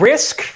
Risk.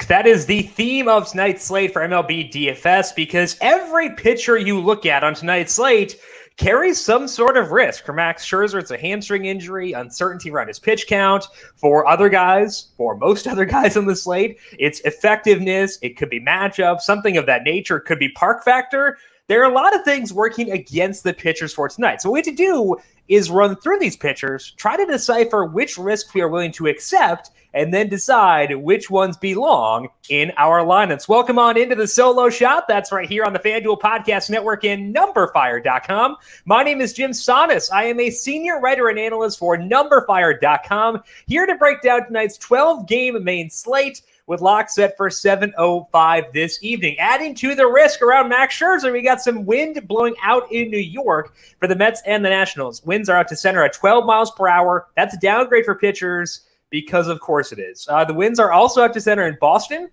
That is the theme of tonight's slate for MLB DFS because every pitcher you look at on tonight's slate carries some sort of risk. For Max Scherzer, it's a hamstring injury, uncertainty around his pitch count. For other guys, for most other guys on the slate, it's effectiveness. It could be matchup, something of that nature. It could be park factor. There are a lot of things working against the pitchers for tonight. So what we have to do is run through these pitchers, try to decipher which risks we are willing to accept, and then decide which ones belong in our lineups. Welcome on into the solo shot. That's right here on the FanDuel Podcast Network and numberFire.com. My name is Jim Sonis. I am a senior writer and analyst for numberFire.com, here to break down tonight's 12-game main slate with lock set for 7:05 this evening. Adding to the risk around Max Scherzer, we got some wind blowing out in New York for the Mets and the Nationals. Winds are out to center at 12 miles per hour. That's a downgrade for pitchers because, of course, it is. The winds are also out to center in Boston.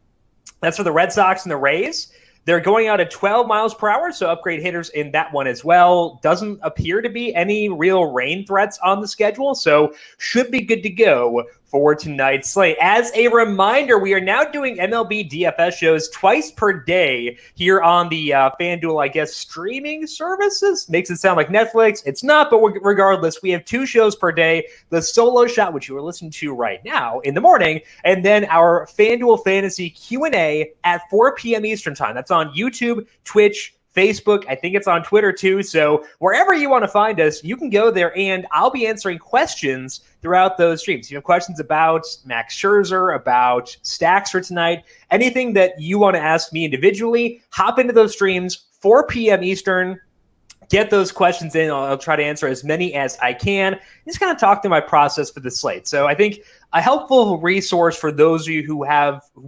That's for the Red Sox and the Rays. They're going out at 12 miles per hour, so upgrade hitters in that one as well. Doesn't appear to be any real rain threats on the schedule, so should be good to go for tonight's slate. As a reminder, we are now doing MLB DFS shows twice per day here on the FanDuel, streaming services. Makes it sound like Netflix. It's not, but regardless, we have 2 shows per day. The solo shot, which you are listening to right now in the morning, and then our FanDuel Fantasy Q&A at 4 p.m. Eastern Time. That's on YouTube, Twitch, Facebook. I think it's on Twitter too. So wherever you want to find us, you can go there and I'll be answering questions throughout those streams. If you have questions about Max Scherzer, about stacks for tonight, anything that you want to ask me individually, hop into those streams, 4 p.m. Eastern. Get those questions in. I'll try to answer as many as I can. Just kind of talk through my process for the slate. So I think a helpful resource for those of you who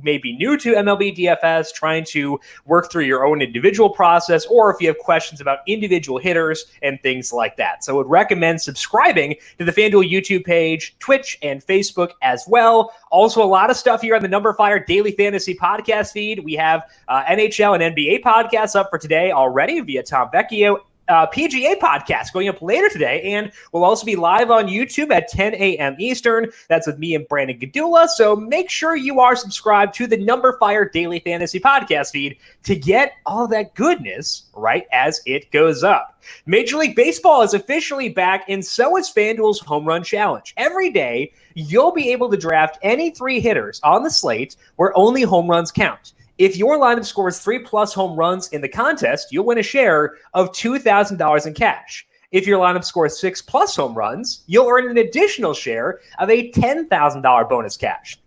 may be new to MLB DFS, trying to work through your own individual process, or if you have questions about individual hitters and things like that. So I would recommend subscribing to the FanDuel YouTube page, Twitch, and Facebook as well. Also, a lot of stuff here on the numberFire Daily Fantasy Podcast feed. We have NHL and NBA podcasts up for today already via Tom Vecchio. PGA podcast going up later today, and we'll also be live on YouTube at 10 a.m. Eastern. That's with me and Brandon Gadula, so make sure you are subscribed to the numberFire Daily Fantasy Podcast feed to get all that goodness right as it goes up. Major League Baseball is officially back, and so is FanDuel's Home Run Challenge. Every day, you'll be able to draft any 3 hitters on the slate where only home runs count. If your lineup scores 3+ home runs in the contest, you'll win a share of $2,000 in cash. If your lineup scores 6+ home runs, you'll earn an additional share of a $10,000 bonus cash.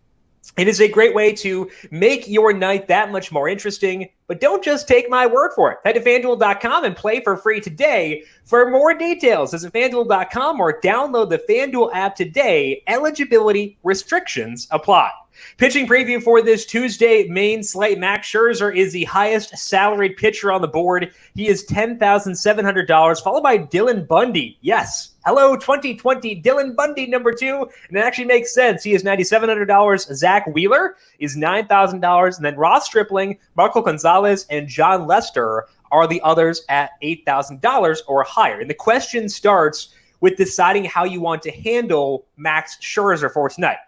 It is a great way to make your night that much more interesting, but don't just take my word for it. Head to FanDuel.com and play for free today. For more details, visit FanDuel.com or download the FanDuel app today. Eligibility restrictions apply. Pitching preview for this Tuesday main slate. Max Scherzer is the highest salaried pitcher on the board. He is $10,700, followed by Dylan Bundy. Yes. Hello, 2020 Dylan Bundy, number 2. And it actually makes sense. He is $9,700. Zach Wheeler is $9,000. And then Ross Stripling, Marco Gonzalez, and John Lester are the others at $8,000 or higher. And the question starts with deciding how you want to handle Max Scherzer for tonight.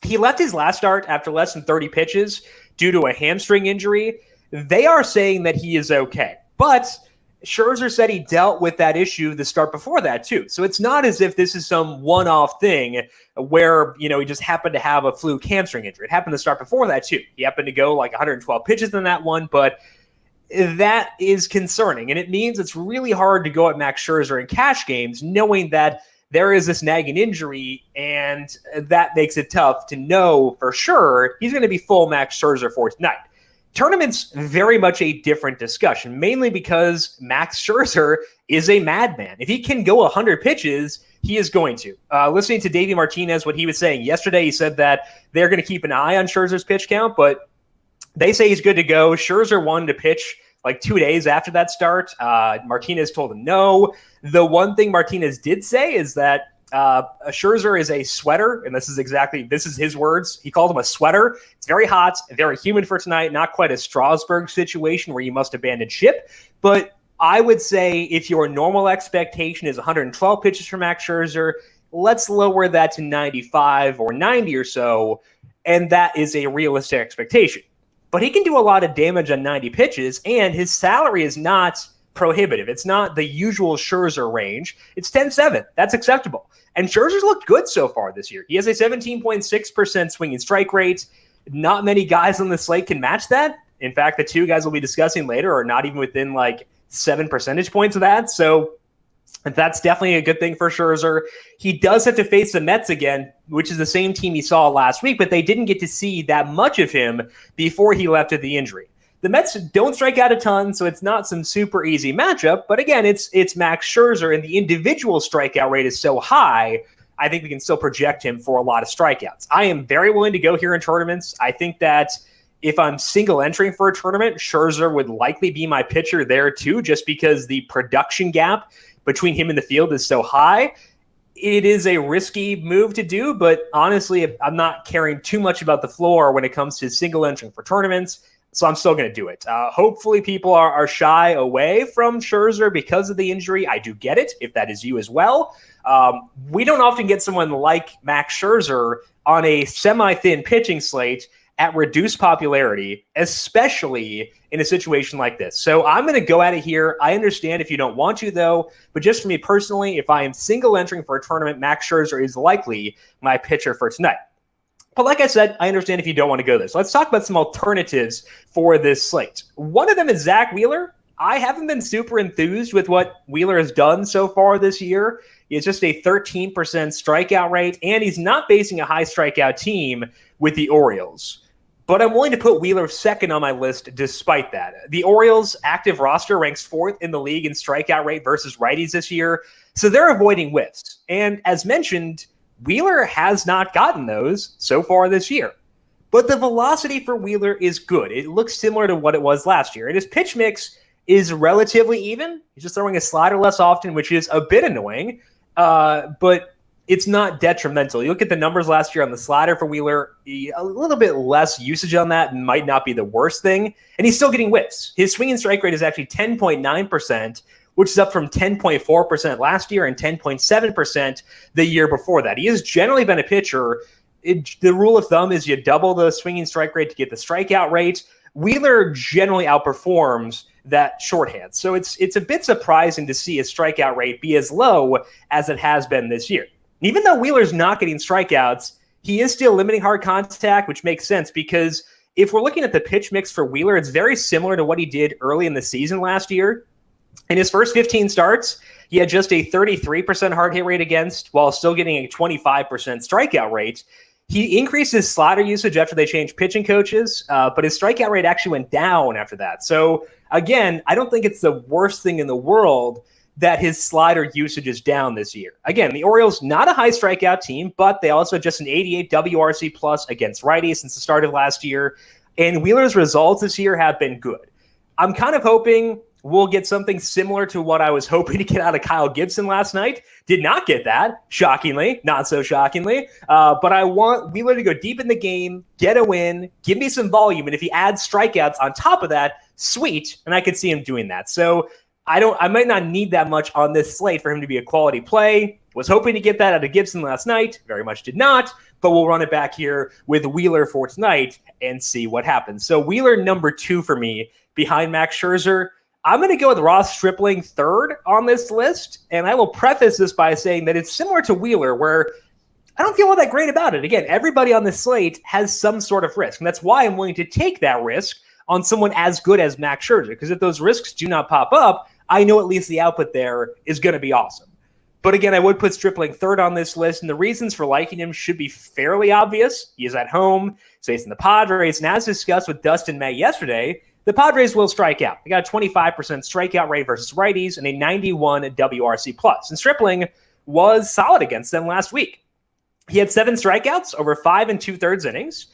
He left his last start after less than 30 pitches due to a hamstring injury. They are saying that he is okay. But Scherzer said he dealt with that issue the start before that too. So it's not as if this is some one-off thing where, he just happened to have a fluke hamstring injury. It happened to start before that too. He happened to go like 112 pitches in that one, but that is concerning. And it means it's really hard to go at Max Scherzer in cash games knowing that there is this nagging injury, and that makes it tough to know for sure he's going to be full Max Scherzer for tonight. Tournament's very much a different discussion, mainly because Max Scherzer is a madman. If he can go 100 pitches, he is going to. Listening to Davey Martinez, what he was saying yesterday, he said that they're going to keep an eye on Scherzer's pitch count, but they say he's good to go. Scherzer wanted to pitch like 2 days after that start. Martinez told him no. The one thing Martinez did say is that Scherzer is a sweater, and this is his words. He called him a sweater. It's very hot, very humid for tonight, not quite a Strasburg situation where you must abandon ship, but I would say if your normal expectation is 112 pitches for Max Scherzer, let's lower that to 95 or 90 or so. and that is a realistic expectation. But he can do a lot of damage on 90 pitches, and his salary is not prohibitive. It's not the usual Scherzer range. It's 10-7. That's acceptable. And Scherzer's looked good so far this year. He has a 17.6% swinging strike rate. Not many guys on the slate can match that. In fact, the two guys we'll be discussing later are not even within like 7 percentage points of that. So that's definitely a good thing for Scherzer. He does have to face the Mets again, which is the same team he saw last week, but they didn't get to see that much of him before he left with the injury. The Mets don't strike out a ton, so it's not some super easy matchup. But again, it's Max Scherzer, and the individual strikeout rate is so high, I think we can still project him for a lot of strikeouts. I am very willing to go here in tournaments. I think that if I'm single entering for a tournament, Scherzer would likely be my pitcher there too, just because the production gap between him and the field is so high. It is a risky move to do, but honestly, I'm not caring too much about the floor when it comes to single entering for tournaments, so I'm still going to do it. Hopefully people are shy away from Scherzer because of the injury. I do get it, if that is you as well. We don't often get someone like Max Scherzer on a semi-thin pitching slate at reduced popularity, especially in a situation like this. So I'm going to go at it here. I understand if you don't want to, though, but just for me personally, if I am single entering for a tournament, Max Scherzer is likely my pitcher for tonight. But like I said, I understand if you don't want to go there. So let's talk about some alternatives for this slate. One of them is Zach Wheeler. I haven't been super enthused with what Wheeler has done so far this year. It's just a 13% strikeout rate, and he's not facing a high strikeout team with the Orioles. But I'm willing to put Wheeler second on my list despite that. The Orioles' active roster ranks fourth in the league in strikeout rate versus righties this year, so they're avoiding whiffs. And as mentioned, Wheeler has not gotten those so far this year. But the velocity for Wheeler is good. It looks similar to what it was last year. And his pitch mix is relatively even. He's just throwing a slider less often, which is a bit annoying. But it's not detrimental. You look at the numbers last year on the slider for Wheeler, a little bit less usage on that might not be the worst thing. And he's still getting whiffs. His swing and strike rate is actually 10.9%, which is up from 10.4% last year and 10.7% the year before that. He has generally been a pitcher. The rule of thumb is you double the swinging strike rate to get the strikeout rate. Wheeler generally outperforms that shorthand. So it's a bit surprising to see his strikeout rate be as low as it has been this year. Even though Wheeler's not getting strikeouts, he is still limiting hard contact, which makes sense because if we're looking at the pitch mix for Wheeler, it's very similar to what he did early in the season last year. In his first 15 starts, he had just a 33% hard hit rate against while still getting a 25% strikeout rate. He increased his slider usage after they changed pitching coaches, but his strikeout rate actually went down after that. So again, I don't think it's the worst thing in the world that his slider usage is down this year. Again, the Orioles, not a high strikeout team, but they also just an 88 WRC plus against righties since the start of last year. And Wheeler's results this year have been good. I'm kind of hoping we'll get something similar to what I was hoping to get out of Kyle Gibson last night. Did not get that, shockingly, not so shockingly. But I want Wheeler to go deep in the game, get a win, give me some volume. And if he adds strikeouts on top of that, sweet. And I could see him doing that. So I might not need that much on this slate for him to be a quality play. Was hoping to get that out of Gibson last night. Very much did not. But we'll run it back here with Wheeler for tonight and see what happens. So Wheeler number 2 for me behind Max Scherzer. I'm going to go with Ross Stripling third on this list. And I will preface this by saying that it's similar to Wheeler where I don't feel all that great about it. Again, everybody on this slate has some sort of risk. And that's why I'm willing to take that risk on someone as good as Max Scherzer. Because if those risks do not pop up, I know at least the output there is going to be awesome. But again, I would put Stripling third on this list, and the reasons for liking him should be fairly obvious. He is at home, so he's in the Padres, and as discussed with Dustin May yesterday, the Padres will strike out. They got a 25% strikeout rate versus righties and a 91 WRC+. And Stripling was solid against them last week. He had 7 strikeouts over 5 2/3 innings,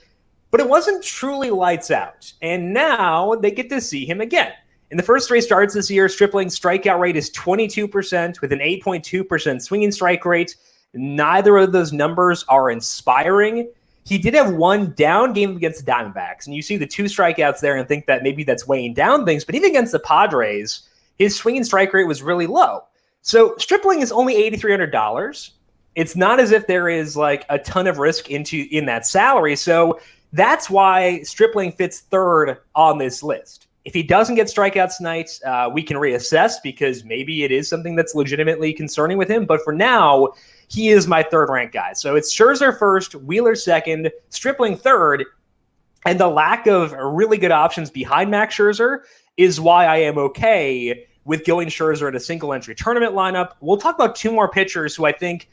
but it wasn't truly lights out. And now they get to see him again. In the first 3 starts this year, Stripling's strikeout rate is 22% with an 8.2% swinging strike rate. Neither of those numbers are inspiring. He did have one down game against the Diamondbacks, and you see the 2 strikeouts there and think that maybe that's weighing down things, but even against the Padres, his swinging strike rate was really low. So Stripling is only $8,300. it's not as if there is like a ton of risk in that salary. So that's why Stripling fits third on this list. If he doesn't get strikeouts tonight, we can reassess because maybe it is something that's legitimately concerning with him. But for now, he is my third-ranked guy. So it's Scherzer first, Wheeler second, Stripling third, and the lack of really good options behind Max Scherzer is why I am okay with going Scherzer in a single-entry tournament lineup. We'll talk about two more pitchers who I think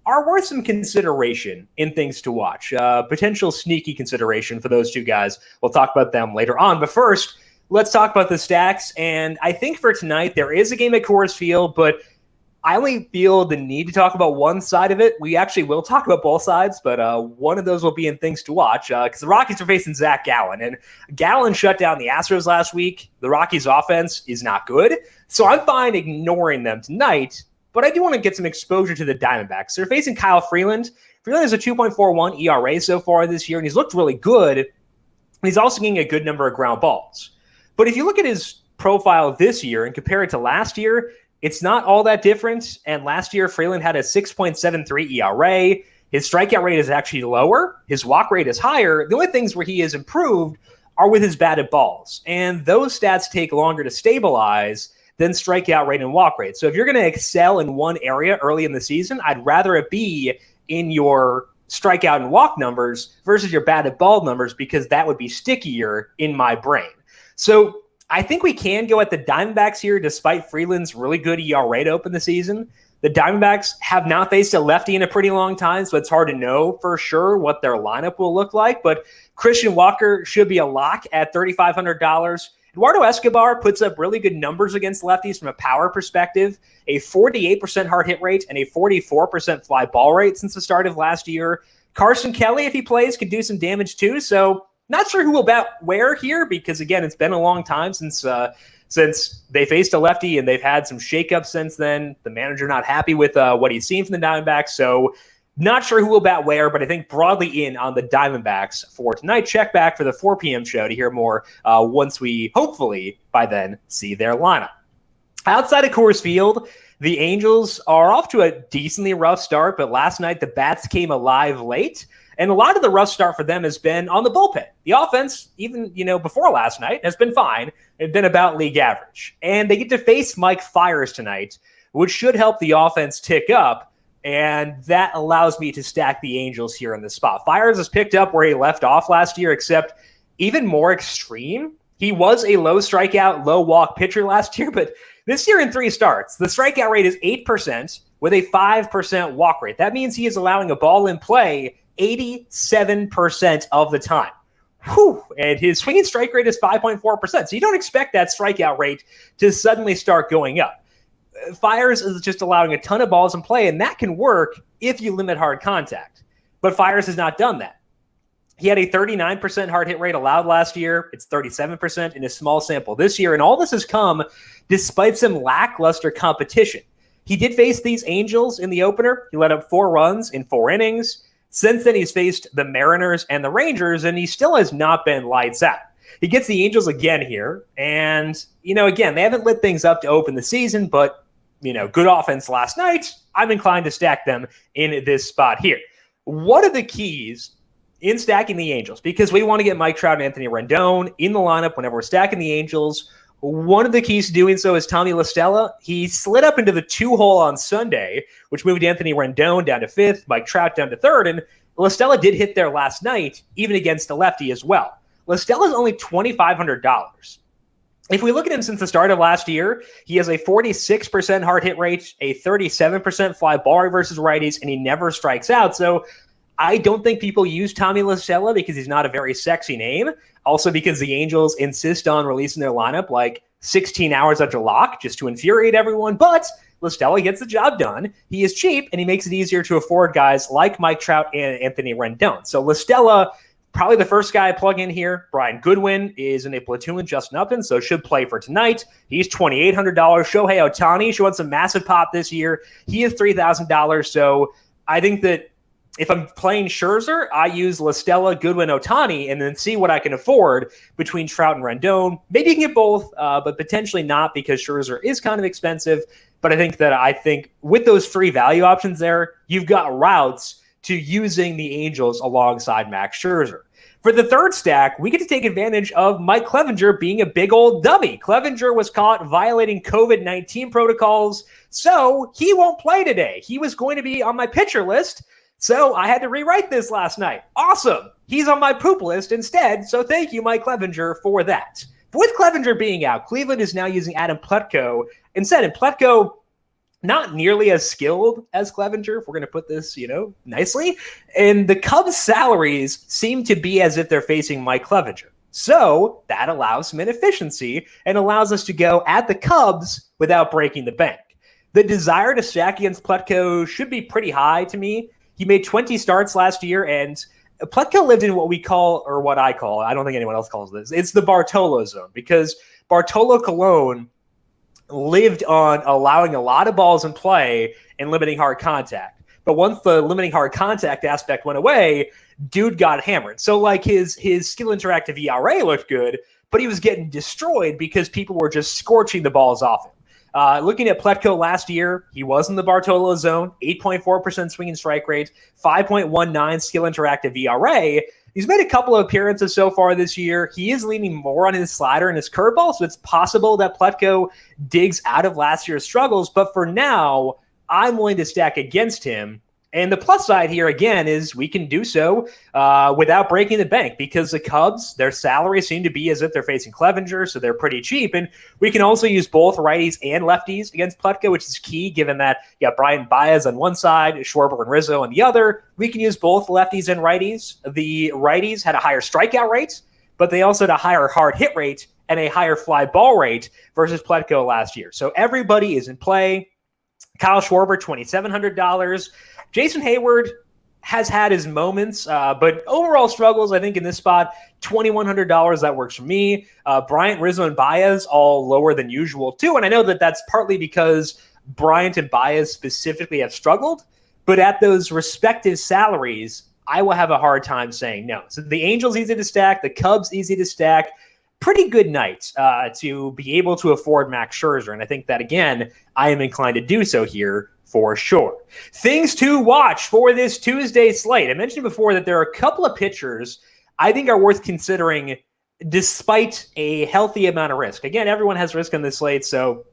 are worth some consideration in things to watch. Potential sneaky consideration for those two guys. We'll talk about them later on. But first, let's talk about the stacks. And I think for tonight, there is a game at Coors Field, but I only feel the need to talk about one side of it. We actually will talk about both sides, but one of those will be in things to watch because the Rockies are facing Zach Gallen. And Gallen shut down the Astros last week. The Rockies' offense is not good. So I'm fine ignoring them tonight, but I do want to get some exposure to the Diamondbacks. They're facing Kyle Freeland. Freeland has a 2.41 ERA so far this year, and he's looked really good. And he's also getting a good number of ground balls. But if you look at his profile this year and compare it to last year, it's not all that different. And last year, Freeland had a 6.73 ERA. His strikeout rate is actually lower. His walk rate is higher. The only things where he has improved are with his batted balls. And those stats take longer to stabilize than strikeout rate and walk rate. So if you're going to excel in one area early in the season, I'd rather it be in your strikeout and walk numbers versus your batted ball numbers because that would be stickier in my brain. So I think we can go at the Diamondbacks here despite Freeland's really good ERA to open the season. The Diamondbacks have not faced a lefty in a pretty long time, so it's hard to know for sure what their lineup will look like. But Christian Walker should be a lock at $3,500. Eduardo Escobar puts up really good numbers against lefties from a power perspective, a 48% hard hit rate and a 44% fly ball rate since the start of last year. Carson Kelly, if he plays, could do some damage too. So not sure who will bat where here because, again, it's been a long time since they faced a lefty and they've had some shakeups since then. The manager not happy with what he's seen from the Diamondbacks. So not sure who will bat where, but I think broadly in on the Diamondbacks for tonight. Check back for the 4 p.m. show to hear more once we hopefully by then see their lineup. Outside of Coors Field, the Angels are off to a decently rough start, but last night the bats came alive late. And a lot of the rough start for them has been on the bullpen. The offense, even before last night, has been fine. It's been about league average. And they get to face Mike Fiers tonight, which should help the offense tick up. And that allows me to stack the Angels here in this spot. Fiers has picked up where he left off last year, except even more extreme. He was a low strikeout, low walk pitcher last year, but this year in 3 starts, the strikeout rate is 8% with a 5% walk rate. That means he is allowing a ball in play 87% of the time. Whew. And his swing and strike rate is 5.4%. So you don't expect that strikeout rate to suddenly start going up. Fiers is just allowing a ton of balls in play, and that can work if you limit hard contact. But Fiers has not done that. He had a 39% hard hit rate allowed last year. It's 37% in a small sample this year. And all this has come despite some lackluster competition. He did face these Angels in the opener. He let up 4 runs in 4 innings. Since then, he's faced the Mariners and the Rangers, and he still has not been lights out. He gets the Angels again here, and, again, they haven't lit things up to open the season, but, good offense last night. I'm inclined to stack them in this spot here. What are the keys in stacking the Angels? Because we want to get Mike Trout and Anthony Rendon in the lineup whenever we're stacking the Angels. One of the keys to doing so is Tommy La Stella. He slid up into the 2-hole on Sunday, which moved Anthony Rendon down to 5th, Mike Trout down to 3rd, and La Stella did hit there last night, even against a lefty as well. La Stella's only $2,500. If we look at him since the start of last year, he has a 46% hard hit rate, a 37% fly ball rate versus righties, and he never strikes out. So I don't think people use Tommy La Stella because he's not a very sexy name. Also because the Angels insist on releasing their lineup like 16 hours after lock just to infuriate everyone. But La Stella gets the job done. He is cheap, and he makes it easier to afford guys like Mike Trout and Anthony Rendon. So La Stella, probably the first guy I plug in here. Brian Goodwin is in a platoon with Justin Upton, so should play for tonight. He's $2,800. Shohei Ohtani showing some massive pop this year. He is $3,000. So I think that if I'm playing Scherzer, I use La Stella, Goodwin, Ohtani, and then see what I can afford between Trout and Rendon. Maybe you can get both, but potentially not because Scherzer is kind of expensive. But I think with those three value options there, you've got routes to using the Angels alongside Max Scherzer. For the third stack, we get to take advantage of Mike Clevenger being a big old dummy. Clevenger was caught violating COVID-19 protocols, so he won't play today. He was going to be on my pitcher list, so I had to rewrite this last night. Awesome. He's on my poop list instead, so thank you, Mike Clevenger, for that. But with Clevenger being out, Cleveland is now using Adam Pletco instead. And Pletco, not nearly as skilled as Clevenger, if we're going to put this, nicely. And the Cubs' salaries seem to be as if they're facing Mike Clevenger. So that allows some inefficiency and allows us to go at the Cubs without breaking the bank. The desire to stack against Pletco should be pretty high to me. He made 20 starts last year, and Pletco lived in what we call, or what I call, I don't think anyone else calls this, it's the Bartolo zone, because Bartolo Colon lived on allowing a lot of balls in play and limiting hard contact. But once the limiting hard contact aspect went away, dude got hammered. So like his skill interactive ERA looked good, but he was getting destroyed because people were just scorching the balls off him. Looking at Pletco last year, he was in the Bartolo zone, 8.4% swing and strike rate, 5.19 skill interactive ERA. He's made a couple of appearances so far this year. He is leaning more on his slider and his curveball, so it's possible that Pletco digs out of last year's struggles. But for now, I'm willing to stack against him. And the plus side here, again, is we can do so without breaking the bank, because the Cubs, their salaries seem to be as if they're facing Clevenger, so they're pretty cheap. And we can also use both righties and lefties against Pletco, which is key, given that you got Brian Baez on one side, Schwarber and Rizzo on the other. We can use both lefties and righties. The righties had a higher strikeout rate, but they also had a higher hard hit rate and a higher fly ball rate versus Pletco last year. So everybody is in play. Kyle Schwarber, $2,700. Jason Hayward has had his moments, but overall struggles, I think, in this spot, $2,100, that works for me. Bryant, Rizzo, and Baez, all lower than usual, too. And I know that that's partly because Bryant and Baez specifically have struggled, but at those respective salaries, I will have a hard time saying no. So the Angels, easy to stack. The Cubs, easy to stack. Pretty good night to be able to afford Max Scherzer. And I think that, again, I am inclined to do so here for sure. Things to watch for this Tuesday slate. I mentioned before that there are a couple of pitchers I think are worth considering despite a healthy amount of risk. Again, everyone has risk on this slate, so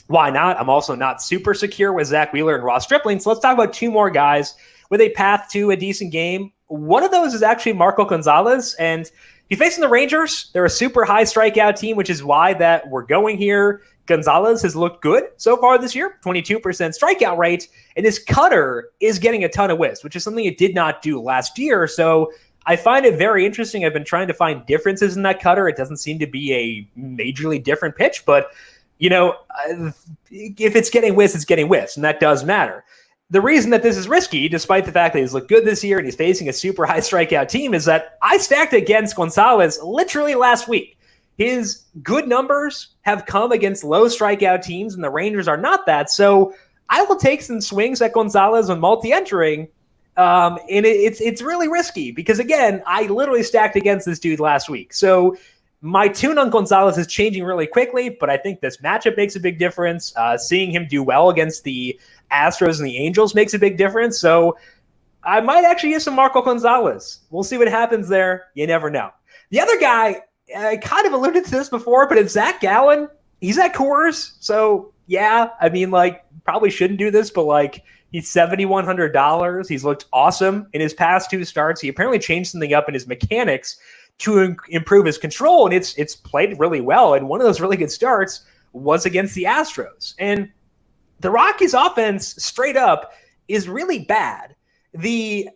why not? I'm also not super secure with Zach Wheeler and Ross Stripling, so let's talk about two more guys with a path to a decent game. One of those is actually Marco Gonzalez, and he's facing the Rangers. They're a super high strikeout team, which is why that we're going here. Gonzalez has looked good so far this year, 22% strikeout rate, and his cutter is getting a ton of whiffs, which is something it did not do last year. So I find it very interesting. I've been trying to find differences in that cutter. It doesn't seem to be a majorly different pitch, but if it's getting whiffs, it's getting whiffs, and that does matter. The reason that this is risky, despite the fact that he's looked good this year and he's facing a super high strikeout team, is that I stacked against Gonzalez literally last week. His good numbers have come against low strikeout teams, and the Rangers are not that. So I will take some swings at Gonzalez on multi-entering, and it's really risky because, again, I literally stacked against this dude last week. So my tune on Gonzalez is changing really quickly, but I think this matchup makes a big difference. Seeing him do well against the Astros and the Angels makes a big difference. So I might actually use some Marco Gonzalez. We'll see what happens there. You never know. The other guy, I kind of alluded to this before, but it's Zach Gallen. He's at Coors. So, yeah, I mean, probably shouldn't do this, but, he's $7,100. He's looked awesome in his past two starts. He apparently changed something up in his mechanics to improve his control, and it's played really well. And one of those really good starts was against the Astros. And the Rockies' offense, straight up, is really bad. The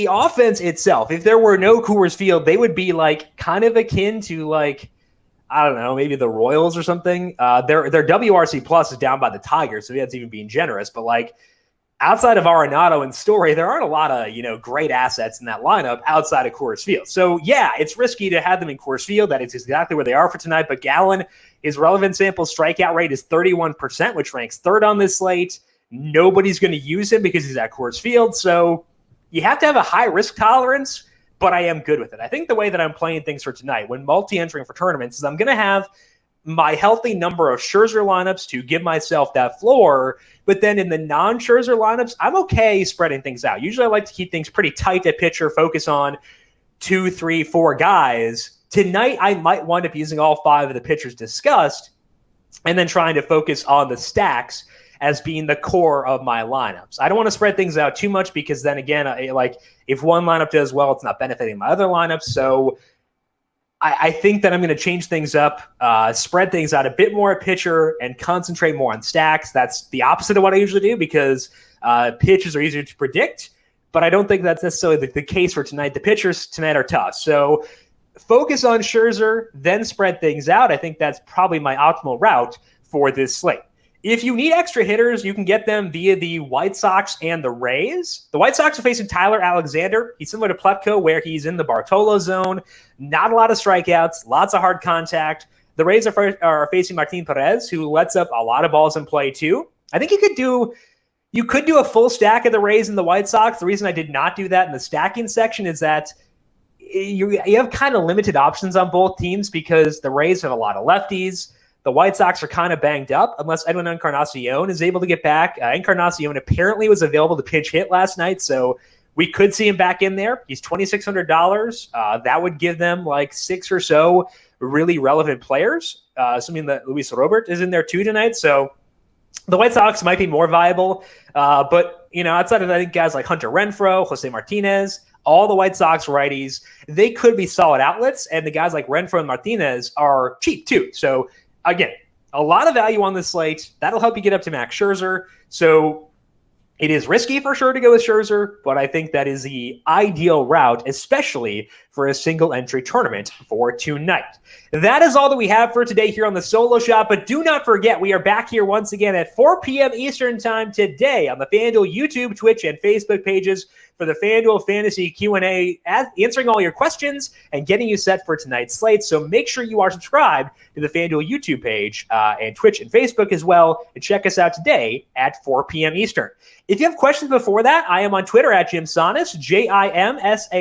offense itself, if there were no Coors Field, they would be kind of akin to I don't know, maybe the Royals or something. Their WRC plus is down by the Tigers, so that's even being generous. But outside of Arenado and Story, there aren't a lot of great assets in that lineup outside of Coors Field. So yeah, it's risky to have them in Coors Field. That is exactly where they are for tonight. But Gallen, his relevant sample strikeout rate is 31%, which ranks third on this slate. Nobody's going to use him because he's at Coors Field. So you have to have a high risk tolerance, but I am good with it. I think the way that I'm playing things for tonight, when multi-entering for tournaments, is I'm going to have my healthy number of Scherzer lineups to give myself that floor. But then in the non-Scherzer lineups, I'm okay spreading things out. Usually I like to keep things pretty tight at pitcher, focus on 2, 3, 4 guys. Tonight, I might wind up using all 5 of the pitchers discussed and then trying to focus on the stacks as being the core of my lineups. I don't want to spread things out too much because then again, if one lineup does well, it's not benefiting my other lineups. So I think that I'm going to change things up, spread things out a bit more at pitcher and concentrate more on stacks. That's the opposite of what I usually do because pitchers are easier to predict, but I don't think that's necessarily the case for tonight. The pitchers tonight are tough. So focus on Scherzer, then spread things out. I think that's probably my optimal route for this slate. If you need extra hitters, you can get them via the White Sox and the Rays. The White Sox are facing Tyler Alexander. He's similar to Pletco, where he's in the Bartolo zone. Not a lot of strikeouts, lots of hard contact. The Rays are facing Martin Perez, who lets up a lot of balls in play too. I think you could do a full stack of the Rays and the White Sox. The reason I did not do that in the stacking section is that you have kind of limited options on both teams because the Rays have a lot of lefties. The White Sox are kind of banged up unless Edwin Encarnacion is able to get back. Encarnacion apparently was available to pinch hit last night, so we could see him back in there. He's $2,600. That would give them like 6 or so really relevant players, assuming that Luis Robert is in there too tonight. So the White Sox might be more viable, but outside of I think guys like Hunter Renfroe, Jose Martinez, all the White Sox righties, they could be solid outlets, and the guys like Renfroe and Martinez are cheap too. So again, a lot of value on this slate. That'll help you get up to Max Scherzer. So it is risky for sure to go with Scherzer, but I think that is the ideal route, especially for a single entry tournament for tonight. That is all that we have for today here on the Solo Shot, but do not forget we are back here once again at 4 p.m. Eastern Time today on the FanDuel YouTube, Twitch, and Facebook pages for the FanDuel Fantasy Q&A, answering all your questions and getting you set for tonight's slate. So make sure you are subscribed to the FanDuel YouTube page and Twitch and Facebook as well, and check us out today at 4 p.m. Eastern. If you have questions before that, I am on Twitter at Jim Sannes, JIMSANNES.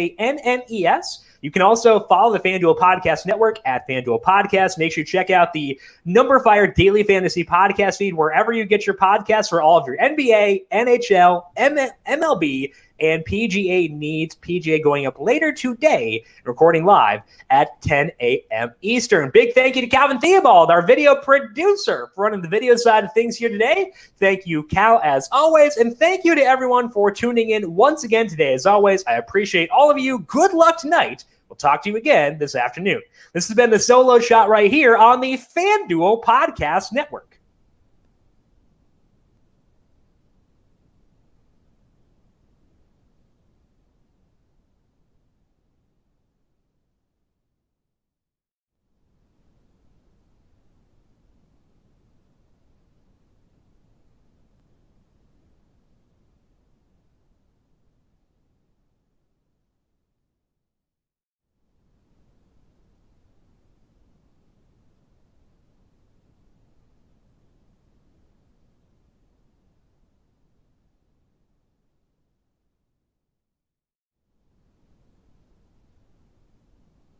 You can also follow the FanDuel Podcast Network at FanDuel Podcast. Make sure you check out the numberFire Daily Fantasy Podcast feed wherever you get your podcasts for all of your NBA, NHL, MLB, and PGA needs. PGA going up later today, recording live at 10 a.m. Eastern. Big thank you to Calvin Theobald, our video producer, for running the video side of things here today. Thank you, Cal, as always. And thank you to everyone for tuning in once again today. As always, I appreciate all of you. Good luck tonight. We'll talk to you again this afternoon. This has been the Solo Shot right here on the FanDuel Podcast Network.